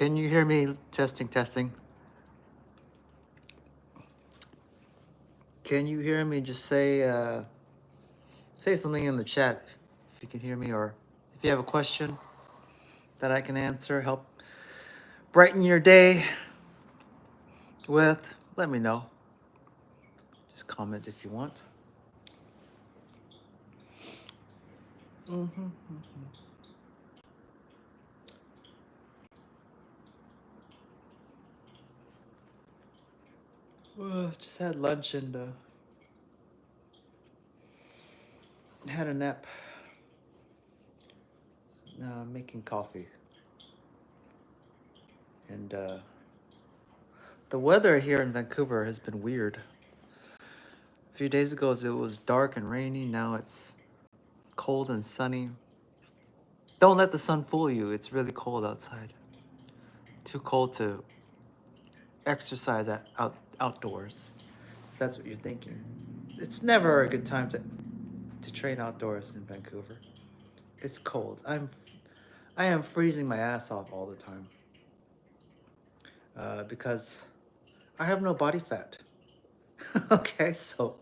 Can you hear me? Testing, testing. Can you hear me? Just say something in the chat if you can hear me, or if you have a question that I can answer, help brighten your day with. Let me know. Just comment if you want. Mm-hmm. Well, just had lunch and had a nap. Now I'm making coffee. And the weather here in Vancouver has been weird. A few days ago it was dark and rainy. Now it's cold and sunny. Don't let the sun fool you. It's really cold outside. Too cold to exercise outdoors. If that's what you're thinking. It's never a good time to train outdoors in Vancouver. It's cold. I am freezing my ass off all the time because I have no body fat. Okay, so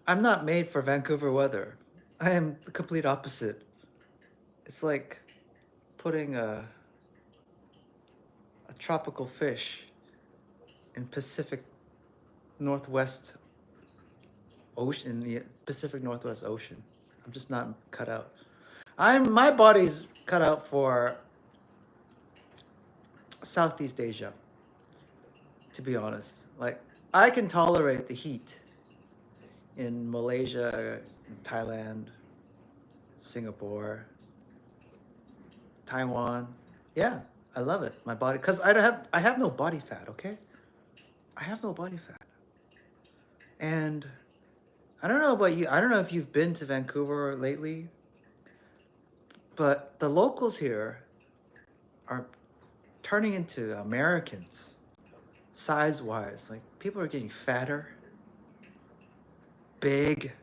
I'm not made for Vancouver weather. I am the complete opposite. It's like putting a tropical fish in Pacific Northwest Ocean, in the Pacific Northwest Ocean. I'm just not cut out. My body's cut out for Southeast Asia, to be honest. Like, I can tolerate the heat in Malaysia, Thailand, Singapore, Taiwan. Yeah, I love it. My body, because I have no body fat, okay? I have no body fat. And I don't know about you. I don't know if you've been to Vancouver lately, but the locals here are turning into Americans size wise. Like, people are getting fatter, big,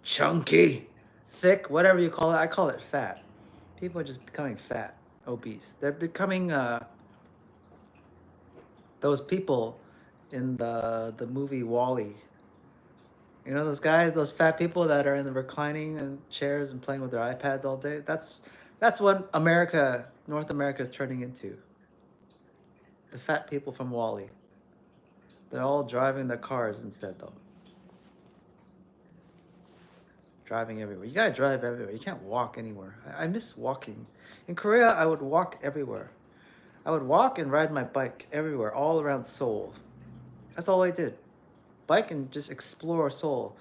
chunky, thick, whatever you call it. I call it fat. People are just becoming fat, obese. They're becoming those people in the movie Wall-E. You know those guys, those fat people that are in the reclining and chairs and playing with their iPads all day. That's what North America is turning into. The fat people from Wall-E. They're all driving their cars instead, though. Driving everywhere. You gotta drive everywhere. You can't walk anywhere. I miss walking. In Korea, I would walk everywhere. I would walk and ride my bike everywhere, all around Seoul. That's all I did. Bike and just explore Seoul.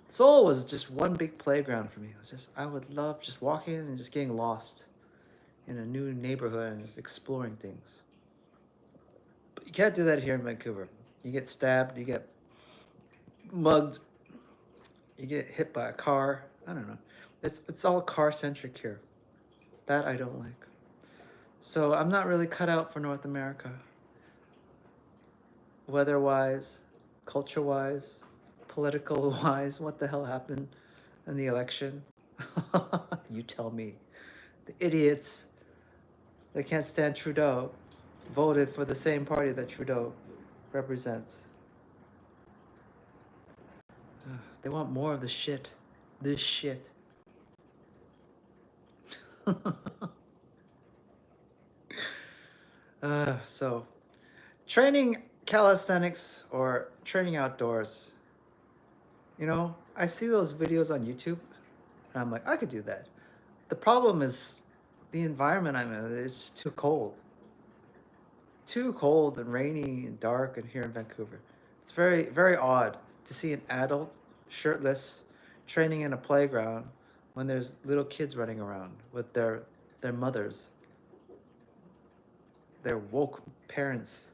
Seoul was just one big playground for me. It was just, I would love just walking and just getting lost in a new neighborhood and just exploring things. But you can't do that here in Vancouver. You get stabbed, you get mugged, you get hit by a car. I don't know. It's all car centric here. That I don't like. So I'm not really cut out for North America. Weather wise, culture wise, political wise, what the hell happened in the election? You tell me. The idiots that can't stand Trudeau voted for the same party that Trudeau represents. They want more of the shit. This shit. So, training calisthenics or training outdoors, I see those videos on YouTube and I'm like, I could do that. The problem is the environment I'm in, it's too cold. Too cold and rainy and dark and here in Vancouver. It's very, very odd to see an adult shirtless training in a playground when there's little kids running around with their mothers, their woke parents,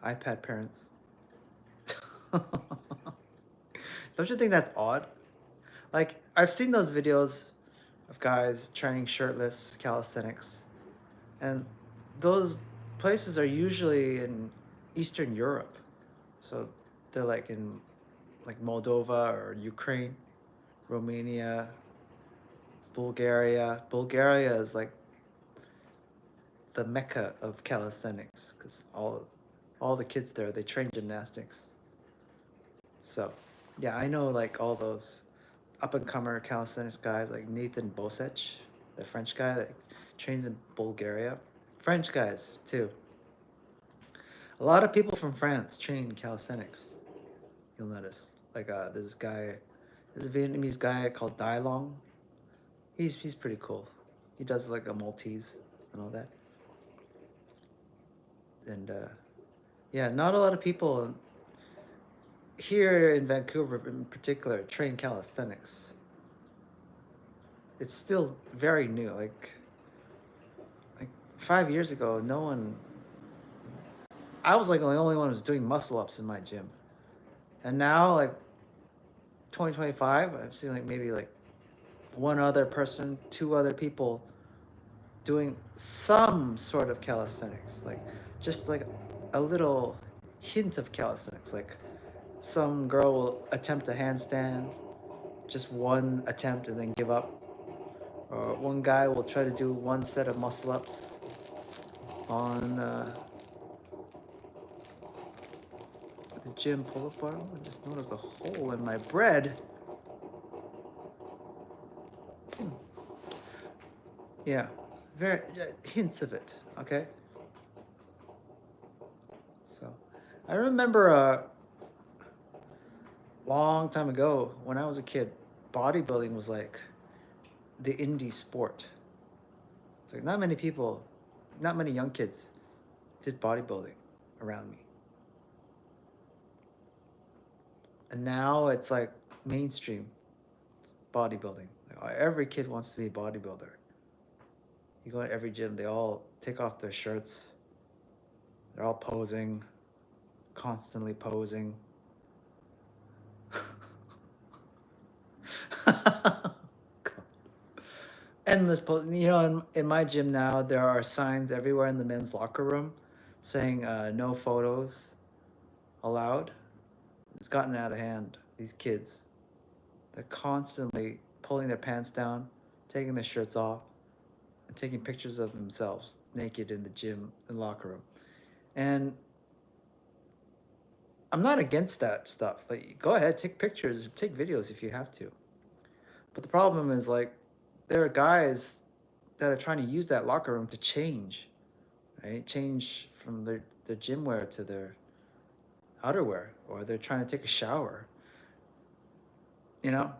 iPad parents. Don't you think that's odd? Like, I've seen those videos of guys training shirtless calisthenics, and those places are usually in Eastern Europe. So they're like in like Moldova or Ukraine, Romania, Bulgaria. Bulgaria is like the mecca of calisthenics because all the kids there, they train gymnastics. So yeah, I know like all those up and comer calisthenics guys like Nathan Bosec, the French guy that trains in Bulgaria. French guys too. A lot of people from France train calisthenics. You'll notice. Like there's this guy, there's a Vietnamese guy called Dai Long. He's pretty cool. He does like a Maltese and all that. And yeah, not a lot of people here in Vancouver in particular train calisthenics. It's still very new. Like 5 years ago, no one. I was like the only one who was doing muscle ups in my gym, and now like 2025, I've seen like maybe like one other person, two other people doing some sort of calisthenics, like just like a little hint of calisthenics. Like some girl will attempt a handstand, just one attempt and then give up. Or one guy will try to do one set of muscle ups on the gym pull-up bar. I just noticed a hole in my bread. Yeah, very hints of it. Okay. So, I remember a long time ago when I was a kid, bodybuilding was like the indie sport. It's like not many people, not many young kids did bodybuilding around me. And now it's like mainstream bodybuilding. Like, every kid wants to be a bodybuilder. You go to every gym, they all take off their shirts. They're all posing, constantly posing. Endless pose. You know, in my gym now, there are signs everywhere in the men's locker room saying no photos allowed. It's gotten out of hand. These kids, they're constantly pulling their pants down, taking their shirts off, and taking pictures of themselves naked in the gym and locker room. And I'm not against that stuff. Like, go ahead, take pictures, take videos if you have to. But the problem is, like, there are guys that are trying to use that locker room to change, right? Change from their gym wear to their outerwear, or they're trying to take a shower. You know,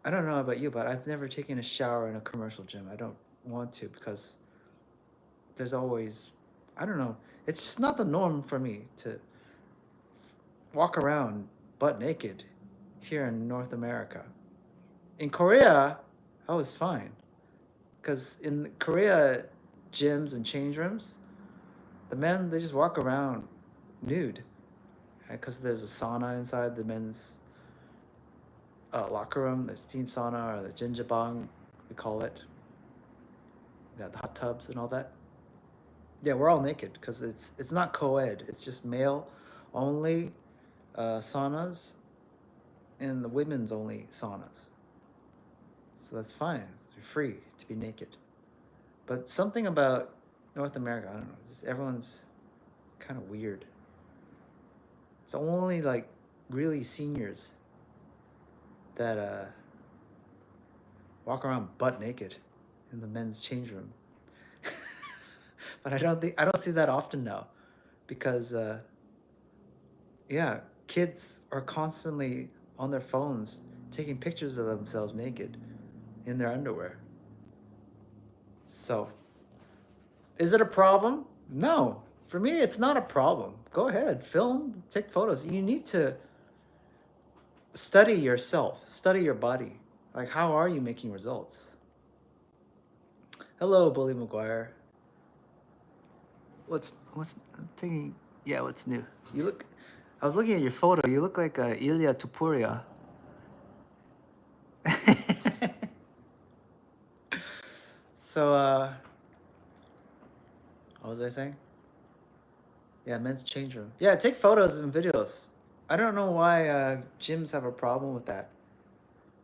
I don't know about you, but I've never taken a shower in a commercial gym. I don't want to because there's always, I don't know, it's just not the norm for me to walk around butt naked here in North America. In Korea, I was fine because in Korea, gyms and change rooms, the men, they just walk around nude because there's a sauna inside the men's locker room. There's steam sauna or the jinjabang, we call it. Yeah, the hot tubs and all that. Yeah, we're all naked because it's not co-ed. It's just male only saunas and the women's only saunas. So that's fine. You're free to be naked. But something about North America, I don't know, just everyone's kind of weird. It's only like really seniors that walk around butt naked in the men's change room. But I don't see that often now because yeah, kids are constantly on their phones taking pictures of themselves naked in their underwear. So, is it a problem? No. For me, it's not a problem. Go ahead, film, take photos. You need to study yourself, study your body. Like, how are you making results? Hello, Bully McGuire. What's taking? Yeah, what's new? You look. I was looking at your photo. You look like Ilya Tupuria. So, what was I saying? Yeah, men's change room. Yeah, take photos and videos. I don't know why gyms have a problem with that.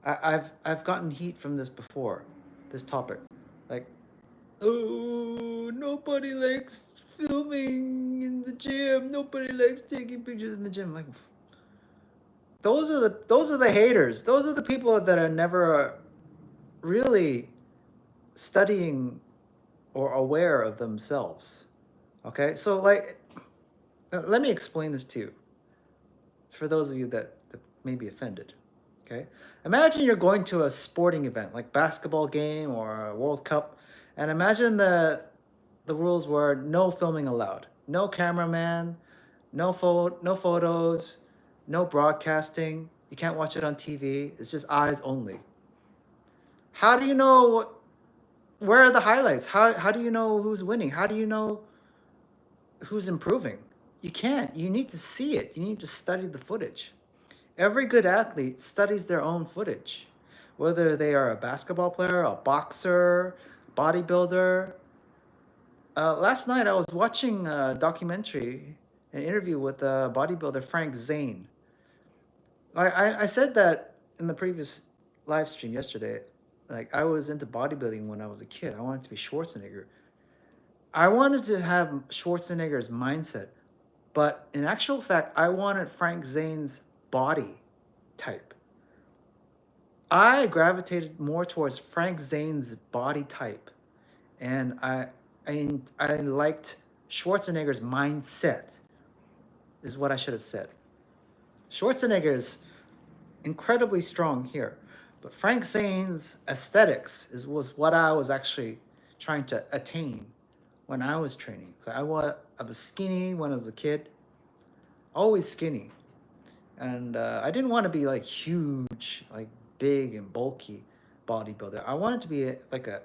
I've gotten heat from this before, this topic. Like, Oh, nobody likes filming in the gym. Nobody likes taking pictures in the gym. Like, those are the haters. Those are the people that are never really studying or aware of themselves. Okay, so like, let me explain this to you. For those of you that may be offended. Okay, imagine you're going to a sporting event like basketball game or a World Cup, and imagine the rules were no filming allowed, no cameraman, no photos, no broadcasting. You can't watch it on TV. It's just eyes only. How do you know where are the highlights? How do you know who's winning? How do you know who's improving? You can't. You need to see it. You need to study the footage. Every good athlete studies their own footage, whether they are a basketball player, a boxer, bodybuilder. Last night I was watching a documentary, an interview with bodybuilder Frank Zane. I said that in the previous live stream yesterday. Like, I was into bodybuilding when I was a kid. I wanted to be Schwarzenegger. I wanted to have Schwarzenegger's mindset, but in actual fact, I wanted Frank Zane's body type. I gravitated more towards Frank Zane's body type, and I liked Schwarzenegger's mindset. Is what I should have said. Schwarzenegger is incredibly strong here, but Frank Zane's aesthetics was what I was actually trying to attain when I was training. So I was skinny when I was a kid, always skinny, and I didn't want to be like huge, like big and bulky bodybuilder. I wanted to be like a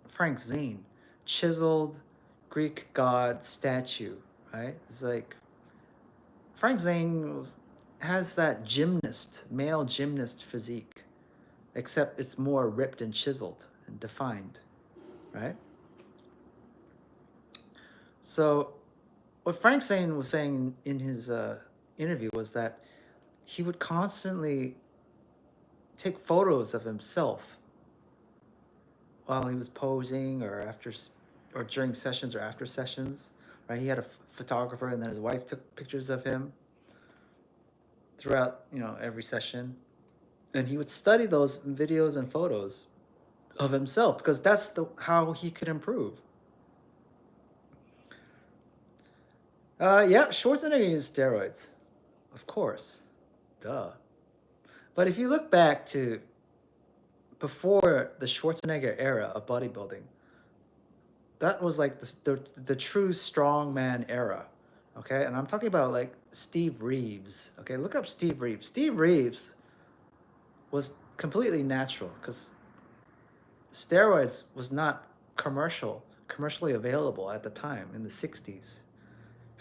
Frank Zane, chiseled Greek god statue, right? It's like Frank Zane has that male gymnast physique, except it's more ripped and chiseled and defined, right? So, what Frank Zane was saying in his interview was that he would constantly take photos of himself while he was posing or during sessions or after sessions, right? He had a photographer, and then his wife took pictures of him throughout, every session, and he would study those videos and photos of himself because that's how he could improve. Yeah, Schwarzenegger used steroids, of course, duh. But if you look back to before the Schwarzenegger era of bodybuilding, that was like the true strongman era. Okay, and I'm talking about like Steve Reeves. Okay, look up Steve Reeves. Steve Reeves was completely natural because steroids was not commercially available at the time in the 60s.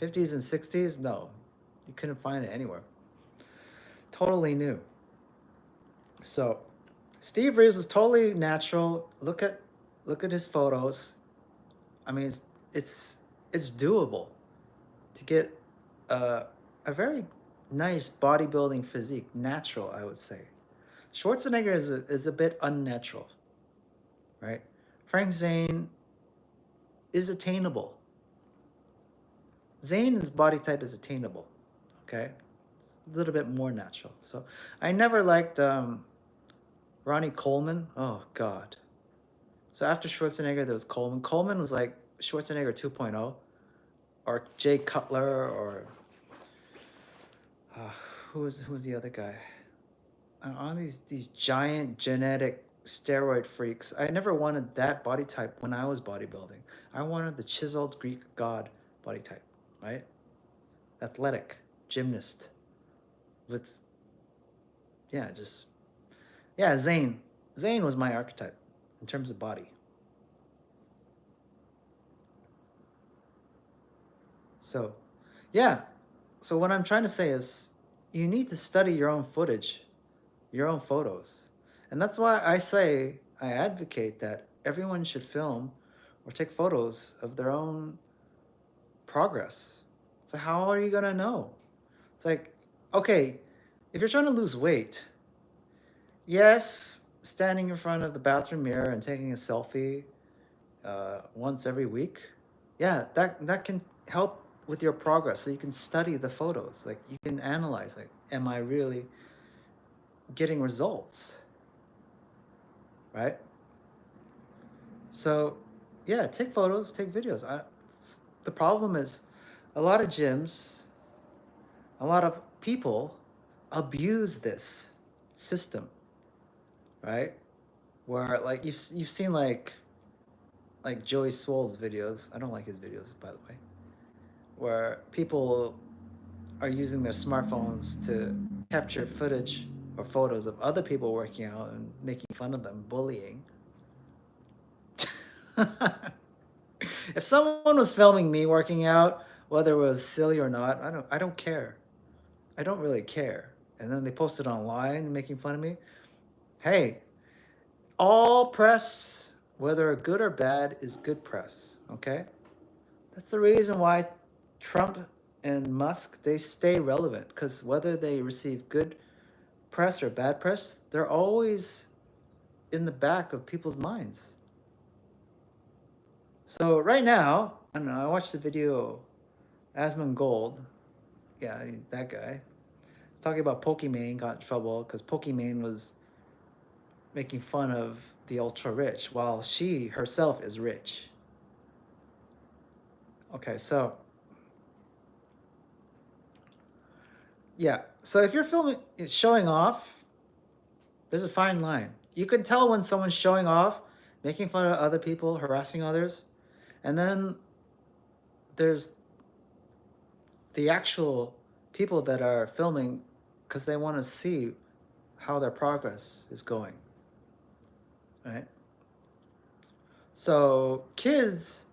50s and 60s, no. You couldn't find it anywhere. Totally new. So Steve Reeves was totally natural. Look at his photos. I mean, it's doable to get a very nice bodybuilding physique, natural, I would say. Schwarzenegger is a bit unnatural, right? Frank Zane is attainable. Zane's body type is attainable, okay? A little bit more natural. So I never liked Ronnie Coleman. Oh, God. So after Schwarzenegger, there was Coleman. Coleman was like Schwarzenegger 2.0, or Jay Cutler, or uh, who's the other guy? On these giant genetic steroid freaks. I never wanted that body type when I was bodybuilding. I wanted the chiseled Greek god body type, right? Athletic, gymnast, with Zane. Zane was my archetype in terms of body. So, yeah. So what I'm trying to say is, you need to study your own footage, your own photos, and that's why I advocate that everyone should film or take photos of their own progress. So how are you gonna know? It's like, okay, if you're trying to lose weight, yes, standing in front of the bathroom mirror and taking a selfie once every week, yeah, that can help with your progress. So you can study the photos, like you can analyze, like, am I really getting results, right? So, yeah, take photos, take videos. The problem is, a lot of gyms, a lot of people abuse this system, right? Where like you've seen like Joey Swoll's videos. I don't like his videos, by the way. Where people are using their smartphones to capture footage or photos of other people working out and making fun of them, bullying. If someone was filming me working out, whether it was silly or not, I don't care. I don't really care. And then they post it online making fun of me. Hey, all press, whether good or bad, is good press. Okay? That's the reason why Trump and Musk, they stay relevant, because whether they receive good press or bad press, they're always in the back of people's minds. So right now, I don't know, I watched the video Asmongold, yeah, that guy, talking about Pokimane got in trouble because Pokimane was making fun of the ultra rich while she herself is rich. Okay, so yeah, so if you're filming showing off, there's a fine line. You can tell when someone's showing off, making fun of other people, harassing others, and then there's the actual people that are filming because they want to see how their progress is going, right? So kids,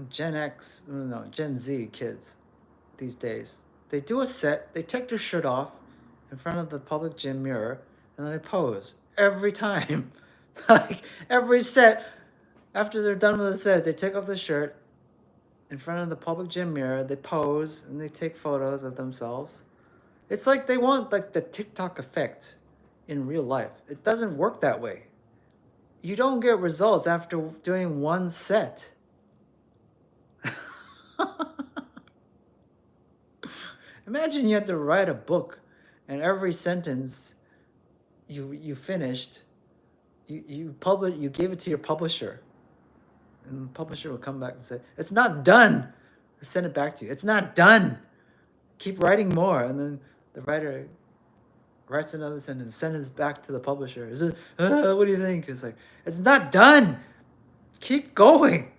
Gen X, no, Gen Z kids these days, they do a set, they take their shirt off in front of the public gym mirror, and then they pose every time. Like every set, after they're done with the set, they take off the shirt in front of the public gym mirror, they pose, and they take photos of themselves. It's like they want like the TikTok effect in real life. It doesn't work that way. You don't get results after doing one set. Imagine you had to write a book, and every sentence you finished, you gave it to your publisher, and the publisher will come back and say, "It's not done." I send it back to you. It's not done. Keep writing more, and then the writer writes another sentence, sends it back to the publisher. Is it? What do you think? It's like, it's not done. Keep going.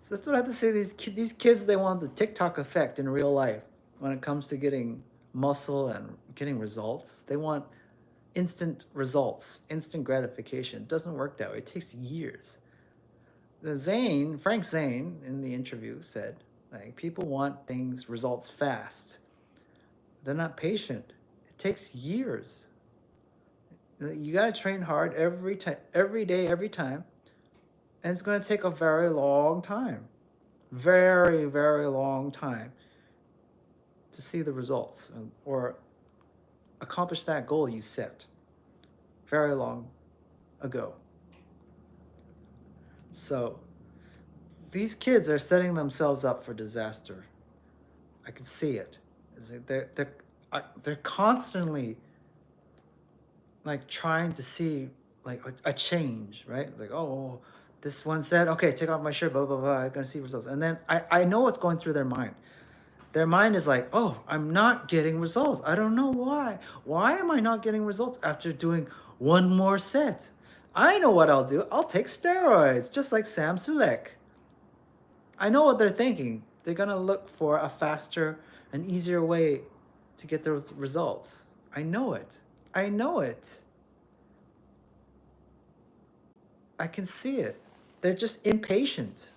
So that's what I have to say. These kids, they want the TikTok effect in real life when it comes to getting muscle and getting results. They want instant results, instant gratification. It doesn't work that way. It takes years. Frank Zane, in the interview said, like, people want things, results fast. They're not patient. It takes years. You gotta train hard every time, every day, every time, and it's gonna take a very long time, very, very long time to see the results or accomplish that goal you set very long ago. So these kids are setting themselves up for disaster. I can see it. They're constantly like trying to see like a change, right? It's like, oh, this one said, okay, take off my shirt, blah blah blah. I'm gonna see results, and then I know what's going through their mind. Their mind is like, oh, I'm not getting results. I don't know why. Why am I not getting results after doing one more set? I know what I'll do. I'll take steroids, just like Sam Sulek. I know what they're thinking. They're gonna look for a faster and easier way to get those results. I know it. I know it. I can see it. They're just impatient.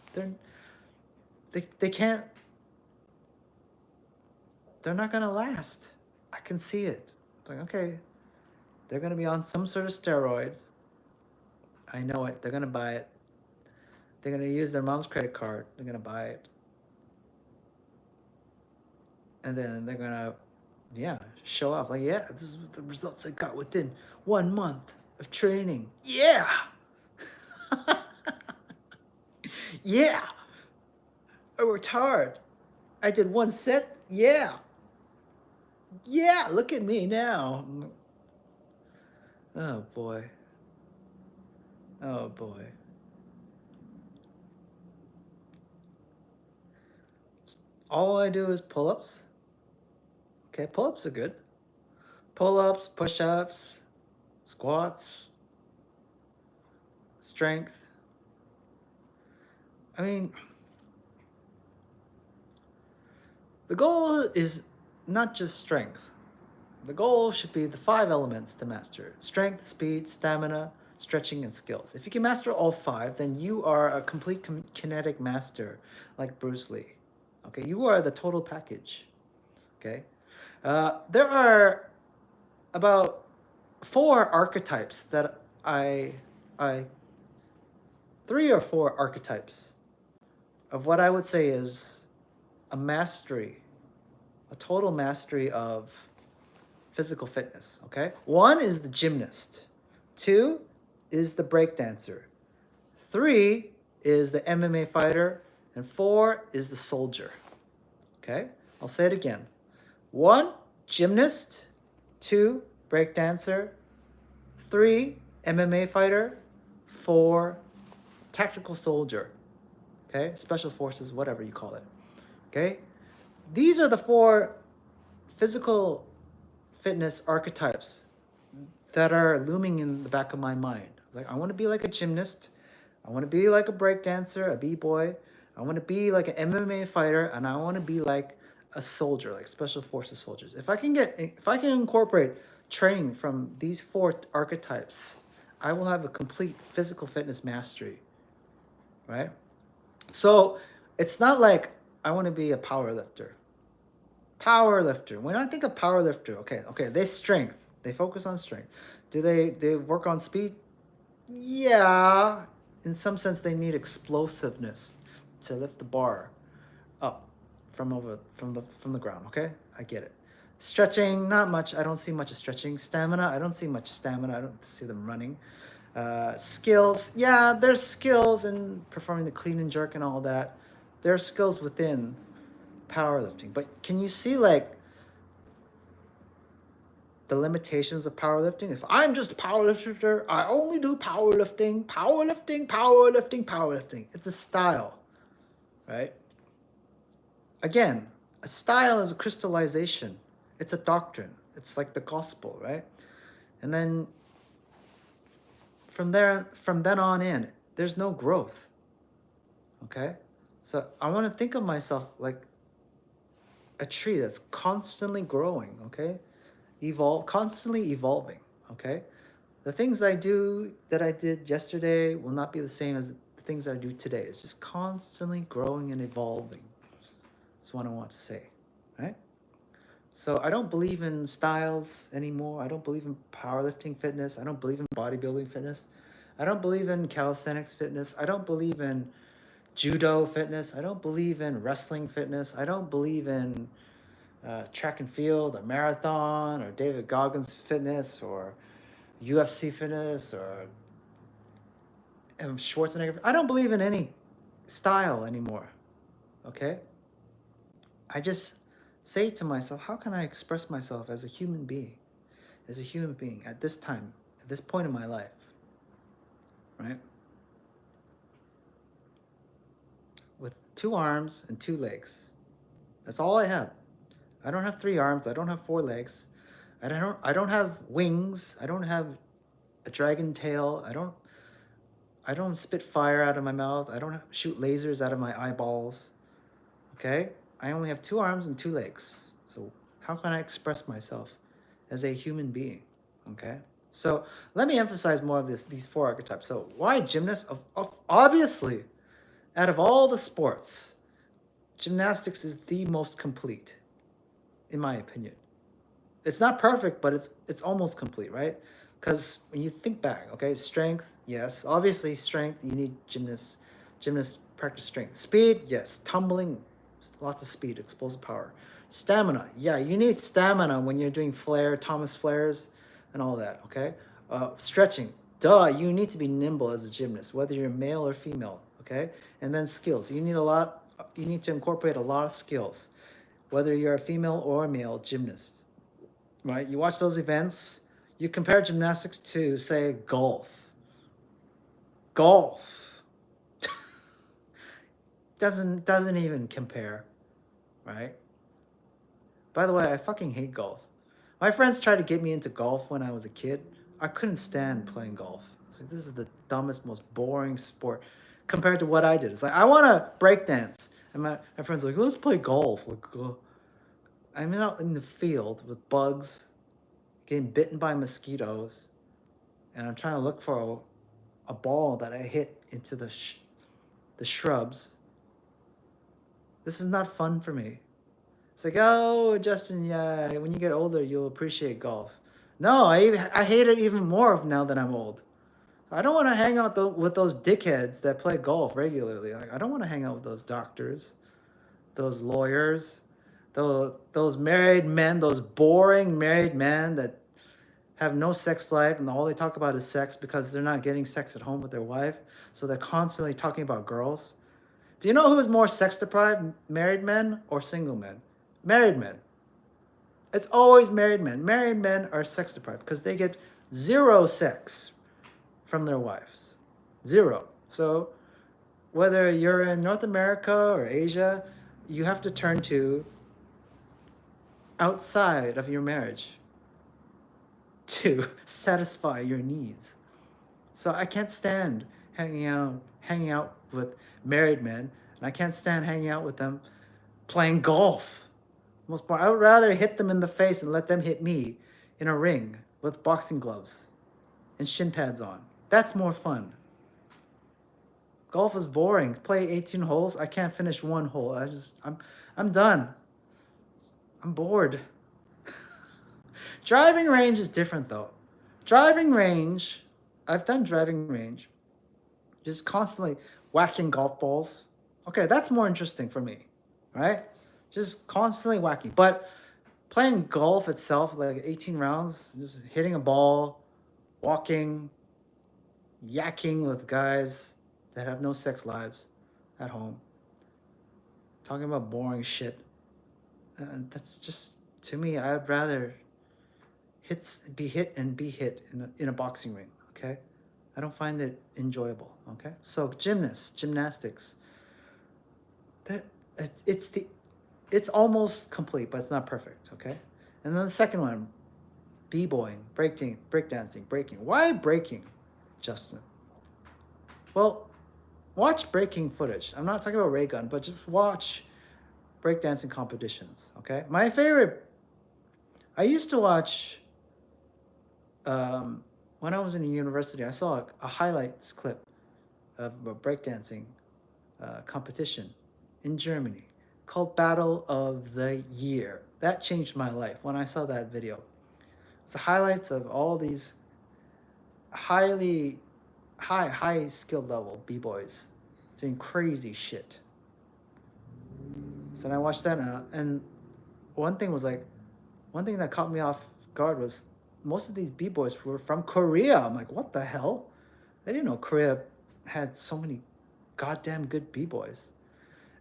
They can't. They're not gonna last. I can see it. It's like, okay, they're gonna be on some sort of steroids. I know it. They're gonna buy it. They're gonna use their mom's credit card. They're gonna buy it. And then they're gonna, yeah, show off. Like, yeah, this is the results I got within 1 month of training. Yeah. Yeah, I worked hard. I did one set. Yeah, yeah. Look at me now. Oh boy. Oh boy. All I do is pull-ups. Okay, pull-ups are good. Pull-ups, push-ups, squats, strength. I mean, the goal is not just strength. The goal should be the 5 elements to master: strength, speed, stamina, stretching, and skills. If you can master all 5, then you are a complete kinetic master like Bruce Lee. Okay, you are the total package. Okay, there are about 4 archetypes that I 3 or 4 archetypes of what I would say is a mastery, a total mastery of physical fitness. Okay, 1 is the gymnast, 2 is the breakdancer, 3 is the MMA fighter, and 4 is the soldier. Okay, I'll say it again: 1 gymnast, 2 breakdancer, 3 MMA fighter, 4 tactical soldier. Okay, special forces, whatever you call it. Okay, these are the 4 physical fitness archetypes that are looming in the back of my mind. Like, I want to be like a gymnast, I want to be like a breakdancer, a b-boy, I want to be like an MMA fighter, and I want to be like a soldier, like special forces soldiers. If I can incorporate training from these 4 archetypes, I will have a complete physical fitness mastery, right? So it's not like I want to be a power lifter. Power lifter. When I think of power lifter, okay, they strength. They focus on strength. Do they work on speed? Yeah. In some sense, they need explosiveness to lift the bar up from the ground. Okay, I get it. Stretching, not much. I don't see much of stretching. Stamina, I don't see much stamina. I don't see them running. Skills, yeah, there's skills in performing the clean and jerk and all that. There are skills within powerlifting, but can you see like the limitations of powerlifting? If I'm just a powerlifter, I only do powerlifting, powerlifting, powerlifting, powerlifting. It's a style, right? Again, a style is a crystallization. It's a doctrine. It's like the gospel, right? And then from then on in, there's no growth. Okay? So I want to think of myself like a tree that's constantly growing, okay? Constantly evolving, okay? The things I do that I did yesterday will not be the same as the things that I do today. It's just constantly growing and evolving. That's what I want to say, right? So I don't believe in styles anymore. I don't believe in powerlifting fitness. I don't believe in bodybuilding fitness. I don't believe in calisthenics fitness. I don't believe in judo fitness. I don't believe in wrestling fitness. I don't believe in track and field or marathon or David Goggins fitness or UFC fitness or Schwarzenegger. I don't believe in any style anymore. Okay? I just say to myself, how can I express myself as a human being? As a human being at this time, at this point in my life. Right? With 2 arms and 2 legs. That's all I have. I don't have 3 arms. I don't have 4 legs. I don't have wings. I don't have a dragon tail. I don't spit fire out of my mouth. I don't shoot lasers out of my eyeballs. Okay? I only have 2 arms and 2 legs. So how can I express myself as a human being? Okay? So let me emphasize more of these 4 archetypes. So why gymnast? Obviously, out of all the sports, gymnastics is the most complete, in my opinion. It's not perfect, but it's almost complete, right? Because when you think back, okay, strength, yes, obviously strength, you need gymnasts practice strength. Speed, yes, tumbling, lots of speed, explosive power. Stamina, yeah, you need stamina when you're doing Thomas flares and all that, okay? Stretching, duh, you need to be nimble as a gymnast, whether you're male or female, okay? And then skills. You need to incorporate a lot of skills, whether you're a female or a male gymnast, right? You watch those events, you compare gymnastics to, say, golf. Golf doesn't even compare, right? By the way, I fucking hate golf. My friends tried to get me into golf when I was a kid. I couldn't stand playing golf. I was like, this is the dumbest, most boring sport compared to what I did. It's like, I want to break dance. And my friends are like, let's play golf. Like, I'm out in the field with bugs, getting bitten by mosquitoes, and I'm trying to look for a ball that I hit into the shrubs. This is not fun for me. It's like, oh, Justin, yeah, when you get older, you'll appreciate golf. No, I hate it even more now that I'm old. I don't want to hang out with those dickheads that play golf regularly. Like, I don't want to hang out with those doctors, those lawyers, those married men, those boring married men that have no sex life and all they talk about is sex because they're not getting sex at home with their wife. So they're constantly talking about girls. Do you know who is more sex deprived, married men or single men? Married men. It's always married men. Married men are sex deprived because they get zero sex from their wives. Zero. So whether you're in North America or Asia, you have to turn to outside of your marriage to satisfy your needs. So I can't stand hanging out with married men, and I can't stand hanging out with them playing golf. Most part, I would rather hit them in the face and let them hit me in a ring with boxing gloves and shin pads on. That's more fun. Golf is boring. Play 18 holes. I can't finish one hole. I'm done. I'm bored. Driving range is different though. Driving range, I've done driving range. Just constantly whacking golf balls. Okay, that's more interesting for me, right? Just constantly whacking. But playing golf itself, like 18 rounds, just hitting a ball, walking, yakking with guys that have no sex lives at home, talking about boring shit. That's just, to me, I'd rather be hit in a boxing ring, okay? I don't find it enjoyable, okay? So gymnastics, it's almost complete, but it's not perfect, okay? And then the second one, b-boying, breakdancing, breaking. Why breaking, Justin? Well, watch breaking footage. I'm not talking about ray gun, but just watch breakdancing competitions, okay? My favorite, I used to watch, when I was in university, I saw a highlights clip of a breakdancing competition in Germany called Battle of the Year. That changed my life when I saw that video. It's the highlights of all these high skill level b-boys doing crazy shit. So then I watched that, and one thing that caught me off guard was most of these b-boys were from Korea. I'm like, what the hell? I didn't know Korea had so many goddamn good b-boys.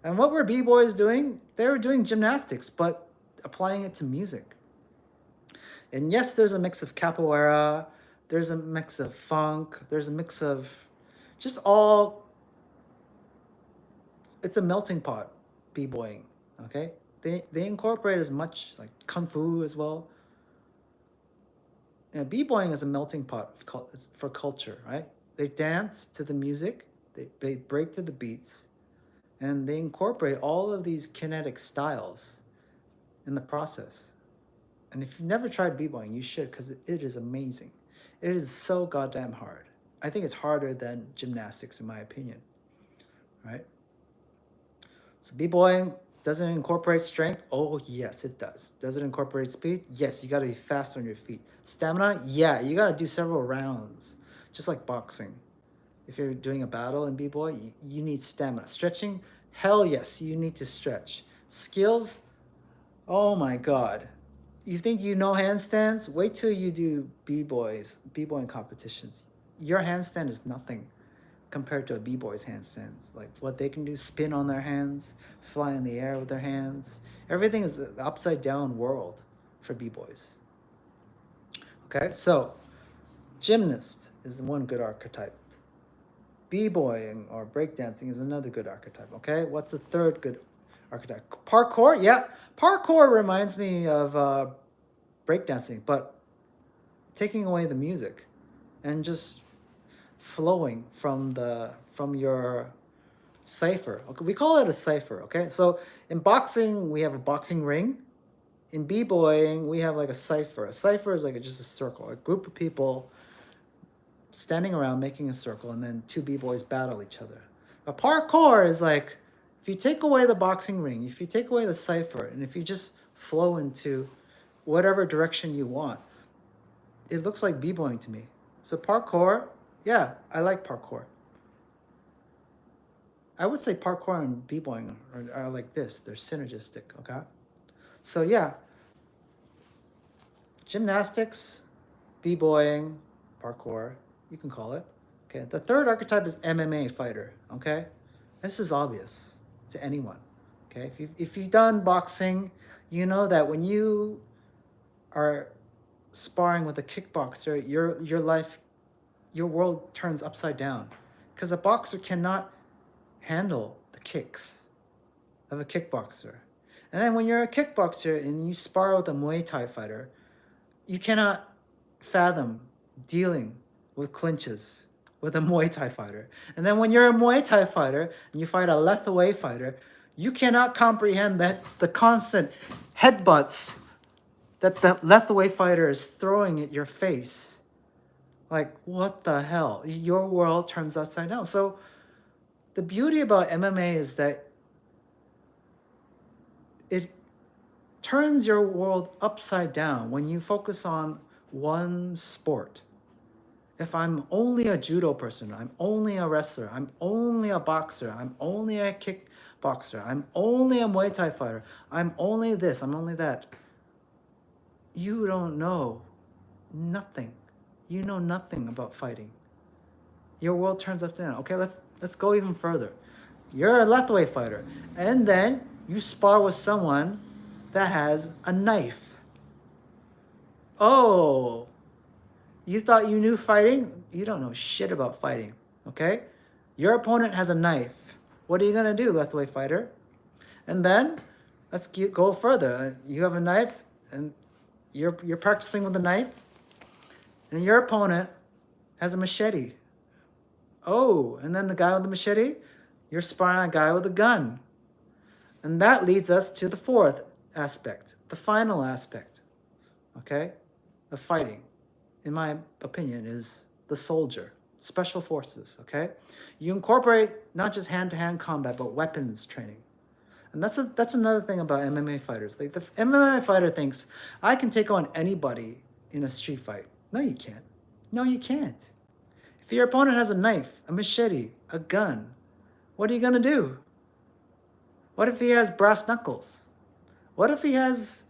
And what were b-boys doing? They were doing gymnastics, but applying it to music. And yes, there's a mix of capoeira, there's a mix of funk, there's a mix of just all, it's a melting pot, b-boying, okay? They incorporate as much like kung fu as well. And b-boying is a melting pot for culture, right? They dance to the music, they break to the beats, and they incorporate all of these kinetic styles in the process. And if you've never tried b-boying, you should, because it is amazing. It is so goddamn hard. I think it's harder than gymnastics, in my opinion, right? So b-boying, does it incorporate strength? Oh, yes, it does. Does it incorporate speed? Yes, you got to be fast on your feet. Stamina? Yeah, you got to do several rounds, just like boxing. If you're doing a battle in b-boy, you need stamina. Stretching? Hell yes, you need to stretch. Skills? Oh my God. You think you know handstands? Wait till you do b-boying competitions. Your handstand is nothing compared to a b-boy's handstands. Like what they can do, spin on their hands, fly in the air with their hands. Everything is an upside down world for b-boys. Okay, so gymnast is the one good archetype. B-boying or breakdancing is another good archetype. Okay, what's the third good archetype? Parkour, yeah. Parkour reminds me of breakdancing, but taking away the music and just flowing from your cipher. Okay, we call it a cipher. Okay, so in boxing we have a boxing ring. In b-boying we have like a cipher. A cipher is like just a circle, a group of people standing around making a circle, and then two b-boys battle each other. A parkour is like, if you take away the boxing ring, if you take away the cipher, and if you just flow into whatever direction you want, it looks like b-boying to me. So parkour, yeah, I like parkour. I would say parkour and b-boying are like this. They're synergistic, okay? So yeah, gymnastics, b-boying, parkour, you can call it. Okay, the third archetype is MMA fighter, okay? This is obvious to anyone, okay? If you've done boxing, you know that when you are sparring with a kickboxer, your world turns upside down, because a boxer cannot handle the kicks of a kickboxer. And then when you're a kickboxer and you spar with a Muay Thai fighter, you cannot fathom dealing with clinches with a Muay Thai fighter. And then when you're a Muay Thai fighter and you fight a Lethwei fighter, you cannot comprehend that the constant headbutts that the Lethwei fighter is throwing at your face. Like, what the hell? Your world turns upside down. So the beauty about MMA is that it turns your world upside down when you focus on one sport. If I'm only a judo person, I'm only a wrestler, I'm only a boxer, I'm only a kickboxer, I'm only a Muay Thai fighter, I'm only this, I'm only that, you don't know nothing. You know nothing about fighting. Your world turns upside down. Okay, let's go even further. You're a Lethwei fighter, and then you spar with someone that has a knife. Oh, you thought you knew fighting? You don't know shit about fighting, okay? Your opponent has a knife. What are you gonna do, Lethwei fighter? And then, let's go further. You have a knife, and you're practicing with a knife, and your opponent has a machete. Oh, and then the guy with the machete, you're sparring a guy with a gun. And that leads us to the fourth aspect, the final aspect, okay, of fighting, in my opinion, is the soldier, special forces, okay? You incorporate not just hand-to-hand combat, but weapons training. And that's another thing about MMA fighters. Like, the MMA fighter thinks, I can take on anybody in a street fight. No, you can't. No, you can't. If your opponent has a knife, a machete, a gun, what are you gonna do? What if he has brass knuckles? What if he has,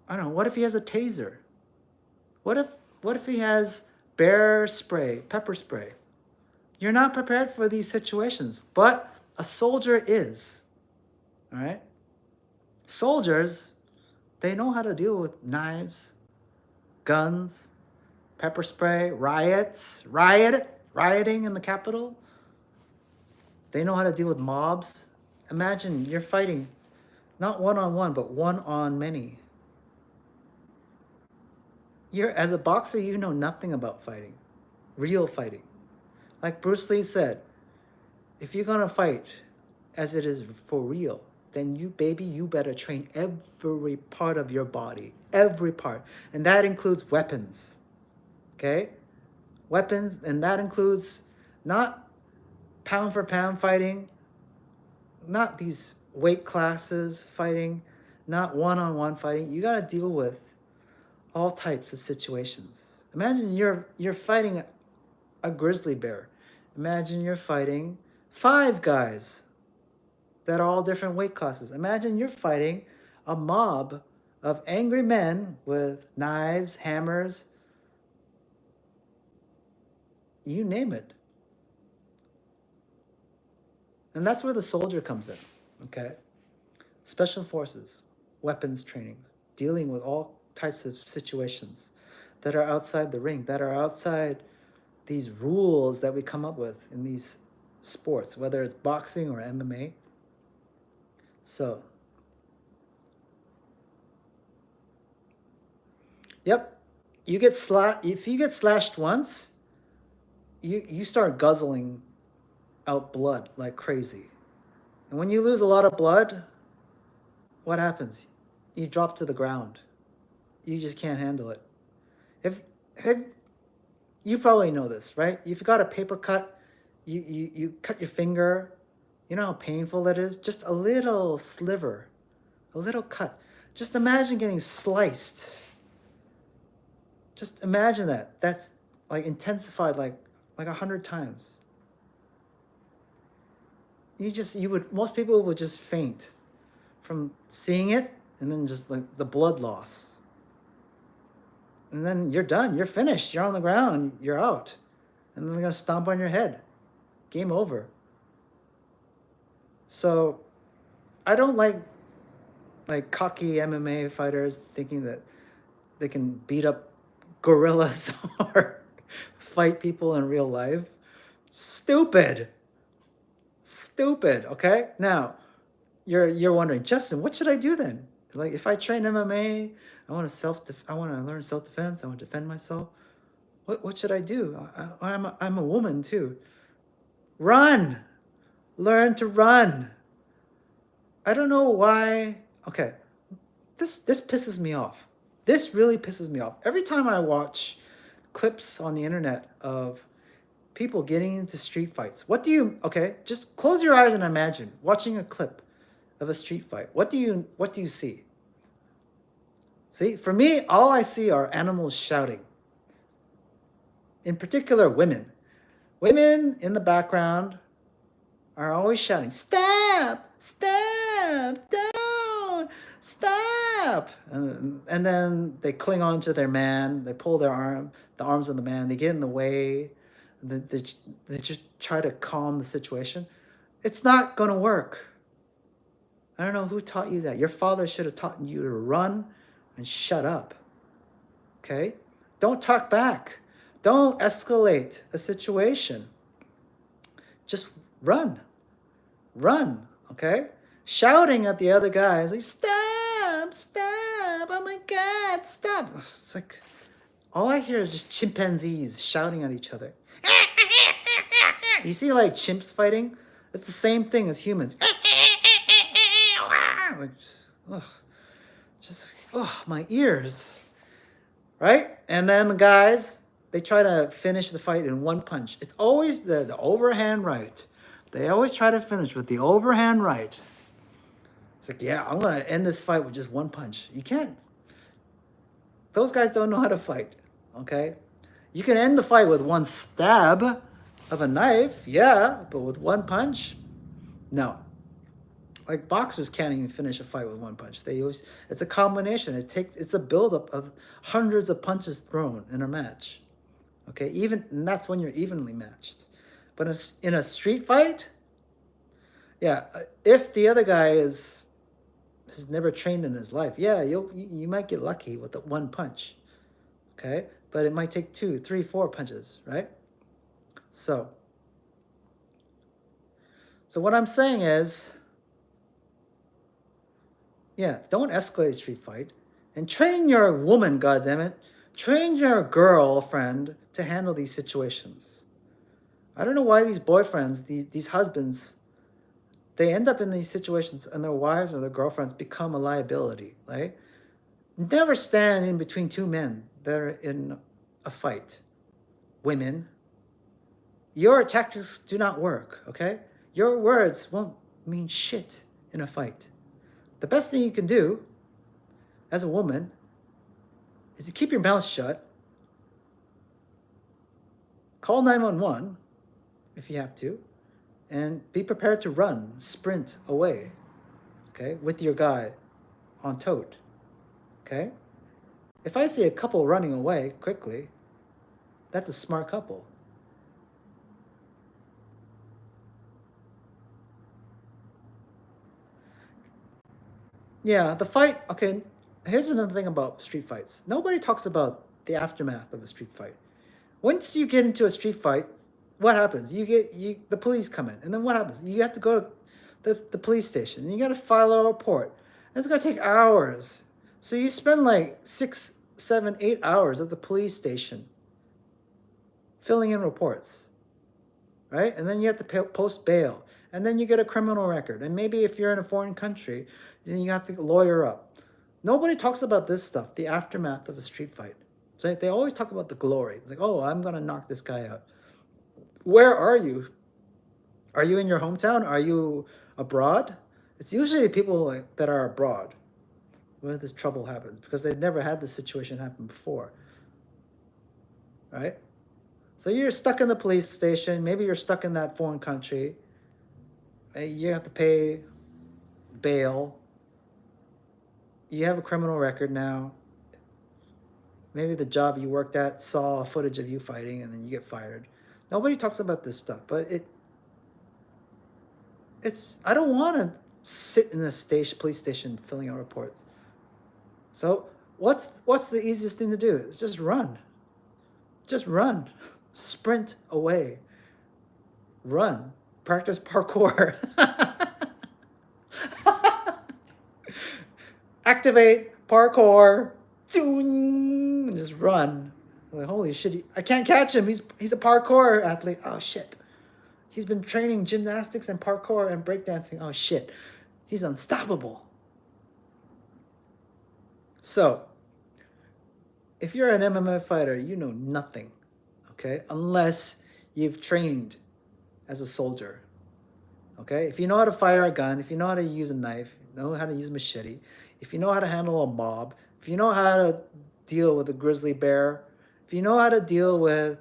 I don't know, what if he has a taser? What if he has bear spray, pepper spray? You're not prepared for these situations, but a soldier is, all right? Soldiers, they know how to deal with knives, guns, pepper spray, rioting in the Capitol. They know how to deal with mobs. Imagine you're fighting not one-on-one, but one-on-many. As a boxer, you know nothing about fighting, real fighting. Like Bruce Lee said, if you're gonna fight as it is for real, then you better train every part of your body, every part. And that includes weapons, okay? Weapons, and that includes not pound for pound fighting, not these weight classes fighting, not one-on-one fighting. You gotta deal with all types of situations. Imagine you're fighting a grizzly bear. Imagine you're fighting 5 guys that are all different weight classes. Imagine you're fighting a mob of angry men with knives, hammers, you name it. And that's where the soldier comes in, okay? Special forces, weapons trainings, dealing with all types of situations that are outside the ring, that are outside these rules that we come up with in these sports, whether it's boxing or MMA. So, yep, if you get slashed once, you start guzzling out blood like crazy. And when you lose a lot of blood, what happens? You drop to the ground. You just can't handle it. If have you probably know this, right? If you got a paper cut, you cut your finger, you know how painful that is? Just a little sliver, a little cut. Just imagine getting sliced. Just imagine that. That's like intensified like 100 times. Most people would just faint from seeing it, and then just like the blood loss. And then you're done. You're finished. You're on the ground. You're out. And then they're going to stomp on your head. Game over. So I don't like cocky MMA fighters thinking that they can beat up gorillas or fight people in real life. Stupid. Stupid, okay? Now, you're wondering, Justin, what should I do then? Like if I train MMA, I want to learn self-defense, I want to defend myself. What should I do? I'm a woman too. Run. Learn to run. I don't know why. Okay. This pisses me off. This really pisses me off. Every time I watch clips on the internet of people getting into street fights. Okay, just close your eyes and imagine watching a clip of a street fight. What do you see? See, for me, all I see are animals shouting. In particular, women. Women in the background are always shouting, "Stop! Stop! Don't! Stop!" And then they cling on to their man. They pull the arms of the man. They get in the way. They just try to calm the situation. It's not going to work. I don't know who taught you that. Your father should have taught you to run and shut up. Okay? Don't talk back. Don't escalate a situation. Just run. Run. Okay? Shouting at the other guy is like, "Stop! Stop! Oh my God! Stop!" It's like, all I hear is just chimpanzees shouting at each other. You see like chimps fighting? It's the same thing as humans. Like, my ears. Right? And then the guys, they try to finish the fight in one punch. It's always the overhand right. They always try to finish with the overhand right. It's like, yeah, I'm going to end this fight with just one punch. You can't. Those guys don't know how to fight. Okay? You can end the fight with one stab of a knife, yeah, but with one punch? No. Like boxers can't even finish a fight with one punch. It's a combination. It's a buildup of hundreds of punches thrown in a match. Okay, and that's when you're evenly matched. But in a street fight, yeah, if the other guy has never trained in his life, yeah, you might get lucky with the one punch. Okay, but it might take 2, 3, 4 punches, right? So what I'm saying is, yeah, don't escalate a street fight. And train your woman, goddammit. Train your girlfriend to handle these situations. I don't know why these boyfriends, these husbands, they end up in these situations and their wives or their girlfriends become a liability, right? Never stand in between two men that are in a fight. Women, your tactics do not work, okay? Your words won't mean shit in a fight. The best thing you can do as a woman is to keep your mouth shut, call 911 if you have to, and be prepared to run, sprint away, okay, with your guy on tote, okay? If I see a couple running away quickly, that's a smart couple. Yeah, the fight. Okay, here's another thing about street fights. Nobody talks about the aftermath of a street fight. Once you get into a street fight, what happens? The police come in, and then what happens? You have to go to the police station, and you got to file a report. And it's gonna take hours. So you spend like 6, 7, 8 hours at the police station filling in reports, right? And then you have to post bail, and then you get a criminal record, and maybe if you're in a foreign country, then you have to lawyer up. Nobody talks about this stuff, the aftermath of a street fight. So they always talk about the glory. It's like, oh, I'm gonna knock this guy out. Where are you? Are you in your hometown? Are you abroad? It's usually people like, that are abroad where this trouble happens because they've never had this situation happen before, right? So you're stuck in the police station. Maybe you're stuck in that foreign country. You have to pay bail. You have a criminal record now. Maybe the job you worked at saw footage of you fighting and then you get fired. Nobody talks about this stuff, but it's I don't want to sit in a police station filling out reports. So what's the easiest thing to do? It's just run. Just run. Sprint away. Run. Practice parkour. Activate parkour. And just run. Like, holy shit, I can't catch him. He's a parkour athlete. Oh shit. He's been training gymnastics and parkour and breakdancing. Oh shit. He's unstoppable. So, if you're an MMA fighter, you know nothing, okay? Unless you've trained as a soldier, okay? If you know how to fire a gun, if you know how to use a knife, you know how to use a machete, if you know how to handle a mob, if you know how to deal with a grizzly bear, if you know how to deal with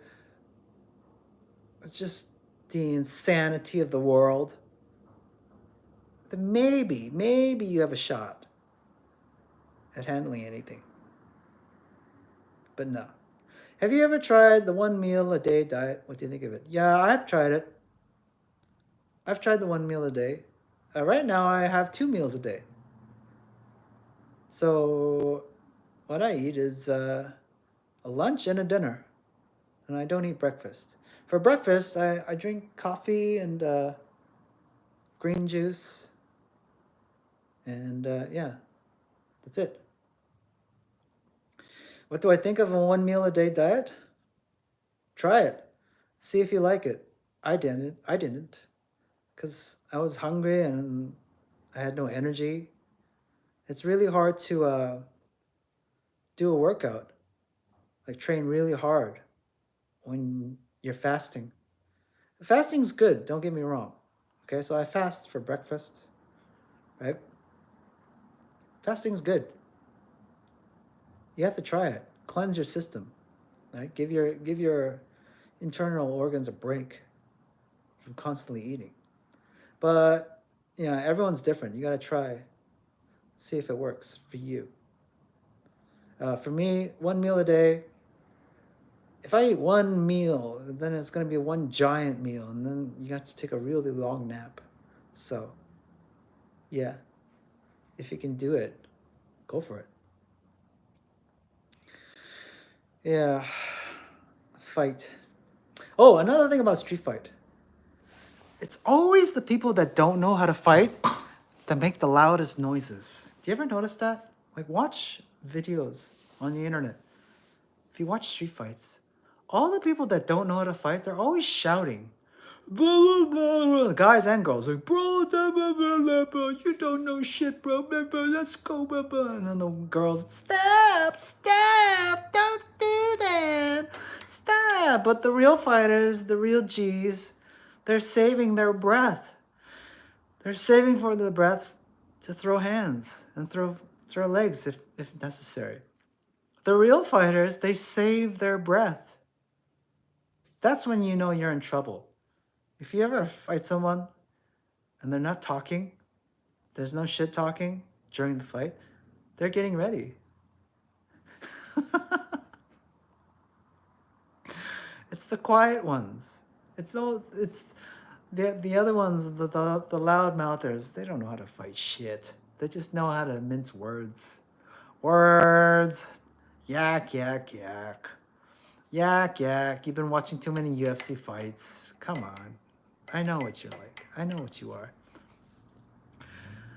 just the insanity of the world, then maybe you have a shot at handling anything. But no. Have you ever tried the 1 meal a day diet? What do you think of it? Yeah, I've tried it. I've tried the 1 meal a day. Right now, I have 2 meals a day. So, what I eat is a lunch and a dinner, and I don't eat breakfast. For breakfast, I drink coffee and green juice, and yeah, that's it. What do I think of a 1 meal a day diet? Try it. See if you like it. I didn't. Because I was hungry and I had no energy. It's really hard to do a workout, like train really hard when you're fasting. Fasting's good, don't get me wrong. Okay, so I fast for breakfast, right? Fasting's good. You have to try it. Cleanse your system, right? Give your internal organs a break from constantly eating. But yeah, everyone's different. You gotta try, see if it works for you. For me, 1 meal a day. If I eat one meal, then it's gonna be one giant meal, and then you have to take a really long nap. So, yeah, if you can do it, go for it. Yeah, fight. Oh, another thing about street fight. It's always the people that don't know how to fight that make the loudest noises. Do you ever notice that? Like, watch videos on the internet. If you watch street fights, all the people that don't know how to fight, they're always shouting. Blah, blah, blah, blah. Guys and girls, like, bro, blah, blah, blah, blah, blah, you don't know shit, bro, blah, blah, let's go, blah, blah. And then the girls, stop, don't do that, stop. But the real fighters, the real G's, they're saving their breath. They're saving for the breath to throw hands and throw legs if necessary. The real fighters, they save their breath. That's when you know you're in trouble. If you ever fight someone and they're not talking, there's no shit talking during the fight, they're getting ready. It's the quiet ones. It's the other ones, the loud mouthers, they don't know how to fight shit. They just know how to mince words. Words. Yak, yak, yak. Yak, yak. You've been watching too many UFC fights. Come on. I know what you're like. I know what you are.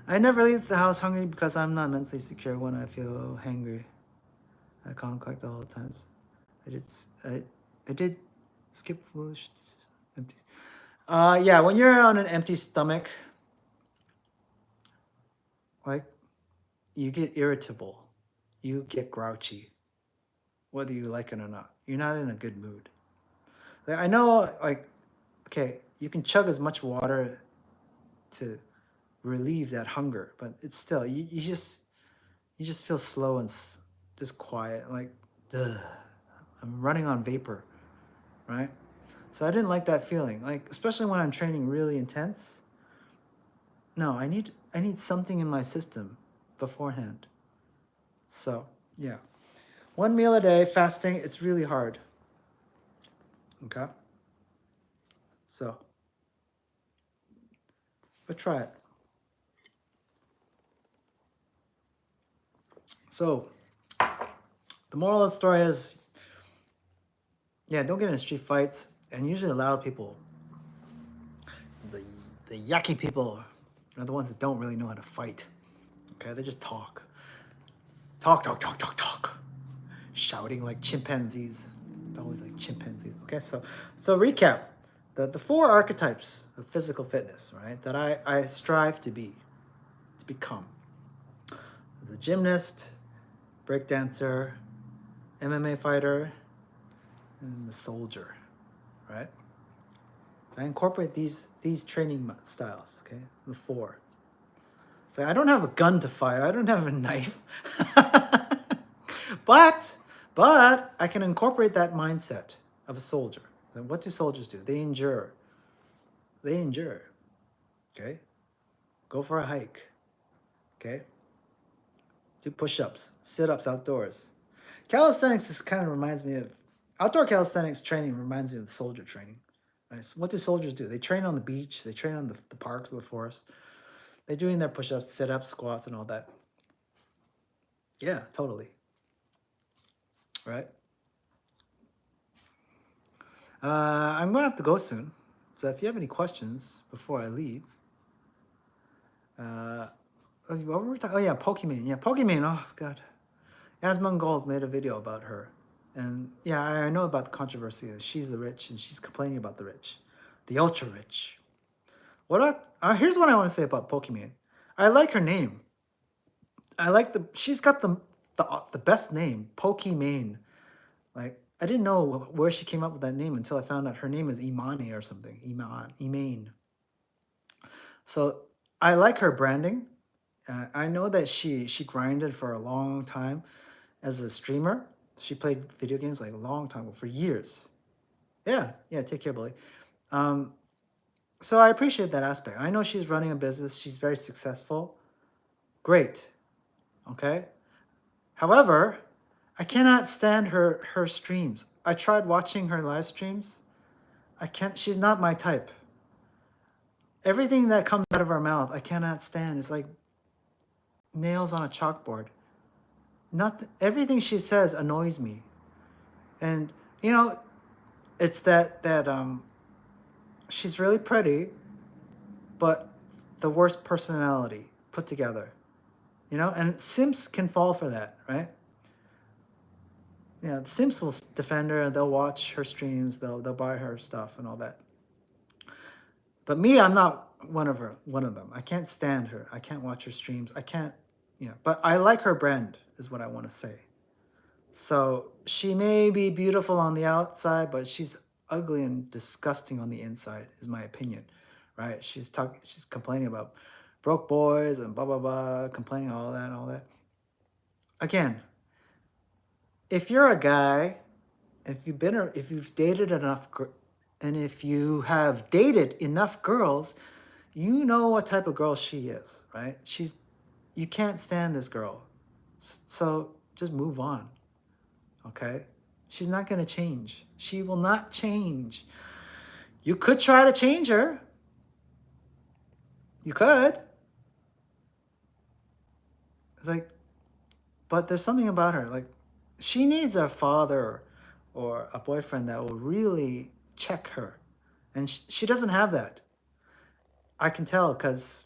I never leave the house hungry because I'm not mentally secure when I feel hangry. I can't collect all the times. I did skip foolish empty. Yeah, when you're on an empty stomach, like you get irritable, you get grouchy, whether you like it or not. You're not in a good mood. Like, I know, like, okay, you can chug as much water to relieve that hunger, but it's still you just feel slow and just quiet, like, ugh, I'm running on vapor, right? So I didn't like that feeling, like especially when I'm training really intense. No, I need something in my system beforehand. So yeah, one meal a day fasting. It's really hard. Okay. So, but try it. So the moral of the story is, yeah, don't get in street fights. And usually, loud people, the the yucky people, are the ones that don't really know how to fight. Okay, they just talk, talk, shouting like chimpanzees. It's always like chimpanzees. Okay, so recap the four archetypes of physical fitness, right? That I strive to become. As a gymnast, breakdancer, MMA fighter, and the soldier, right? I incorporate these training styles, okay? The four. So I don't have a gun to fire. I don't have a knife. but I can incorporate that mindset of a soldier. So what do soldiers do? They endure. They endure. Okay? Go for a hike. Okay? Do push-ups, sit-ups outdoors. Calisthenics just kind of reminds me of outdoor calisthenics training reminds me of soldier training. Right? So what do soldiers do? They train on the beach, they train on the parks or the forest. They're doing their push-ups, sit-ups, squats, and all that. Yeah, totally. Right? I'm gonna have to go soon. So if you have any questions before I leave, what were we talking? Oh yeah, Pokimane. Yeah, Pokimane. Oh god, Asmongold made a video about her, and yeah, I know about the controversy. She's the rich, and she's complaining about the rich, the ultra rich. Here's what I want to say about Pokimane. I like her name. I like she's got the best name, Pokimane. Like I didn't know where she came up with that name until I found out her name is Imani or something. Imane. So I like her branding. I know that she grinded for a long time as a streamer. She played video games like a long time, for years. Yeah, yeah. Take care, Billy. Um, so I appreciate that aspect. I know she's running a business. She's very successful. Great. Okay. However, I cannot stand her streams. I tried watching her live streams. I can't. She's not my type. Everything that comes out of her mouth, I cannot stand. It's like nails on a chalkboard. Nothing. Everything she says annoys me, and you know, it's that she's really pretty, but the worst personality put together. You know, and simps can fall for that, right? Yeah, the simps will defend her. They'll watch her streams. They'll buy her stuff and all that. But me, I'm not one of them. I can't stand her. I can't watch her streams. I can't, yeah. But I like her brand, is what I want to say. So she may be beautiful on the outside, but she's ugly and disgusting on the inside, is my opinion. Right? She's complaining about broke boys and blah blah blah, complaining all that. Again, if you're a guy, if you've dated enough, and if you have dated enough girls, you know what type of girl she is, right? You can't stand this girl. So just move on, okay? She's not going to change. She will not change. You could try to change her. You could. It's like, but there's something about her. Like, she needs a father or a boyfriend that will really check her, and she doesn't have that. I can tell because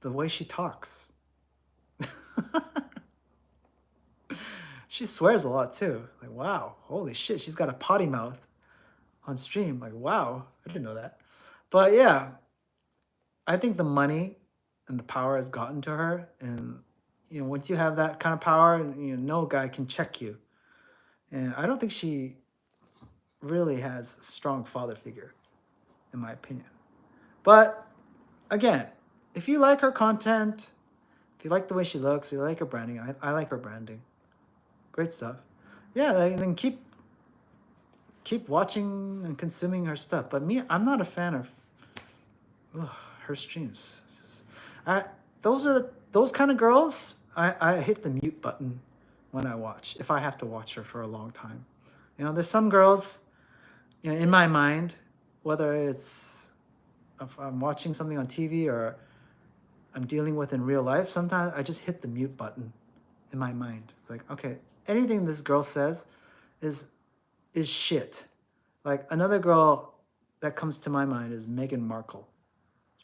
the way she talks. She swears a lot too. Like, wow, holy shit, she's got a potty mouth on stream. Like, wow, I didn't know that. But yeah, I think the money and the power has gotten to her, and once you have that kind of power, no guy can check you. And I don't think she really has a strong father figure, in my opinion. But again, if you like her content, if you like the way she looks, you like her branding. I like her branding. Great stuff. Yeah, then keep watching and consuming her stuff. But me, I'm not a fan of ugh, her streams. I those kind of girls. I hit the mute button when I watch if I have to watch her for a long time. There's some girls, in my mind, whether it's if I'm watching something on TV or I'm dealing with in real life, sometimes I just hit the mute button in my mind. It's like, okay, anything this girl says is shit. Like another girl that comes to my mind is Meghan Markle.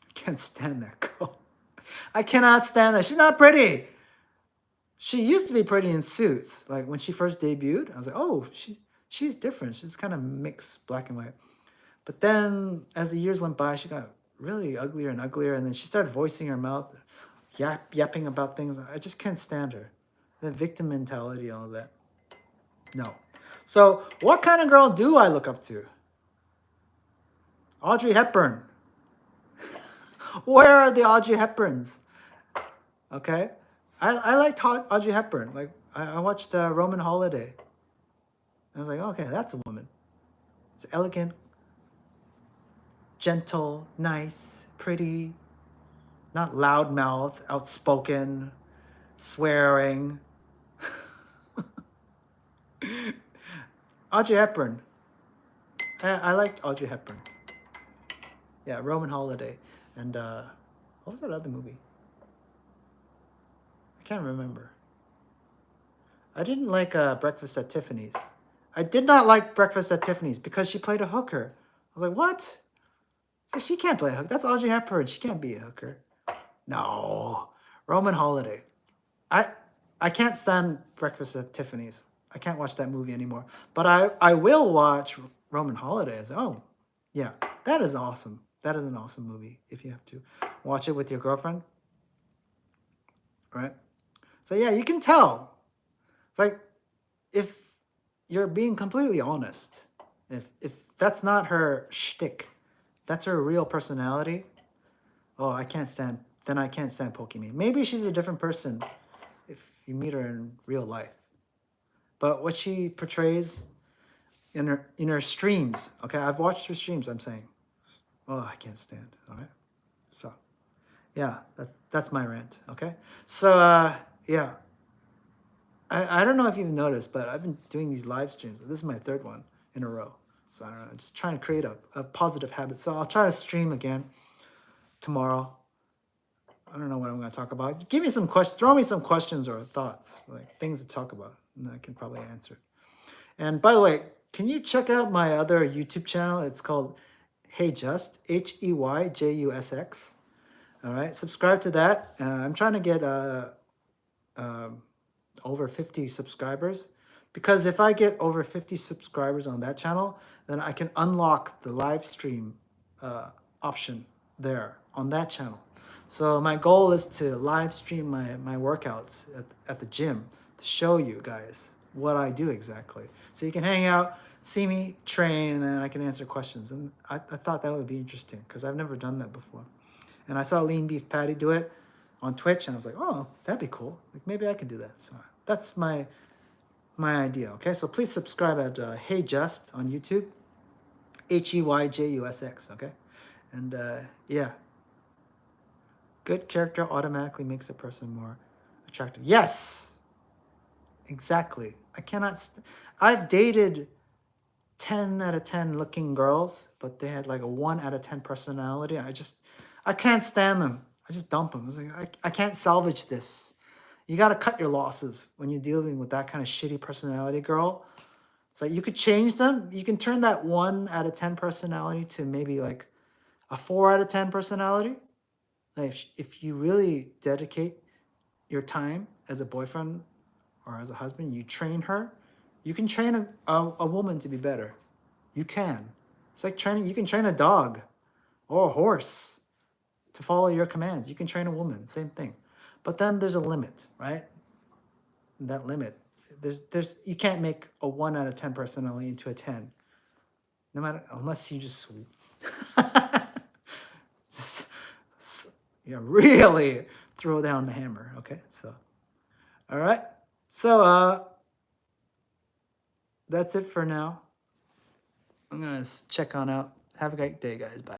I can't stand that girl. I cannot stand that. She's not pretty. She used to be pretty in Suits. Like when she first debuted, I was like, oh, she's different. She's kind of mixed black and white. But then as the years went by, she got really uglier and uglier, and then she started voicing her mouth, yapping about things. I just can't stand her. The victim mentality, all of that. No. So what kind of girl do I look up to? Audrey Hepburn. Where are the Audrey Hepburns? Okay. I liked Audrey Hepburn. Like I watched Roman Holiday. I was like, okay, that's a woman. It's elegant, gentle, nice, pretty, not loudmouth, outspoken, swearing. Audrey Hepburn. I liked Audrey Hepburn. Yeah, Roman Holiday. And what was that other movie? I can't remember. I didn't like Breakfast at Tiffany's. I did not like Breakfast at Tiffany's because she played a hooker. I was like, what? So she can't play a hooker. That's Audrey Hepburn. She can't be a hooker. No. Roman Holiday. I can't stand Breakfast at Tiffany's. I can't watch that movie anymore. But I will watch Roman Holiday. Oh, yeah. That is awesome. That is an awesome movie if you have to watch it with your girlfriend. Right? So yeah, you can tell. It's like if you're being completely honest, if that's not her shtick, that's her real personality. Oh, I can't stand. Then I can't stand Pokimane. Maybe she's a different person if you meet her in real life. But what she portrays in her streams, okay, I've watched her streams. I'm saying, oh, I can't stand. All right, so yeah, that's my rant. Okay, so yeah. I don't know if you've noticed, but I've been doing these live streams. This is my third one in a row. So I don't know, I'm just trying to create a positive habit. So I'll try to stream again tomorrow. I don't know what I'm going to talk about. Give me some questions. Throw me some questions or thoughts, like things to talk about, and I can probably answer it. And by the way, can you check out my other YouTube channel? It's called Hey Just, HEYJUSX. All right, subscribe to that. I'm trying to get over 50 subscribers, because if I get over 50 subscribers on that channel, then I can unlock the live stream option there on that channel. So my goal is to live stream my workouts at the gym to show you guys what I do exactly. So you can hang out, see me train, and then I can answer questions. And I thought that would be interesting because I've never done that before. And I saw Lean Beef Patty do it on Twitch, and I was like, oh, that'd be cool. Like maybe I could do that. So that's my idea. Okay, so please subscribe at Hey Just on YouTube, HEYJUSX. Okay, and yeah, good character automatically makes a person more attractive. Yes, exactly. I cannot. I've dated 10 out of 10 looking girls, but they had like a 1 out of 10 personality. I can't stand them. I just dump them. I was like, I can't salvage this. You got to cut your losses when you're dealing with that kind of shitty personality girl. It's like you could change them. You can turn that 1 out of 10 personality to maybe like a 4 out of 10 personality. Like if you really dedicate your time as a boyfriend or as a husband, you train her. You can train a woman to be better. You can. It's like training. You can train a dog or a horse to follow your commands. You can train a woman. Same thing. But then there's a limit, right? And that limit, there's you can't make a 1 out of 10 personality into a 10. No matter, unless you just just really throw down the hammer. Okay, so all right, so that's it for now. I'm gonna check on out. Have a great day, guys. Bye.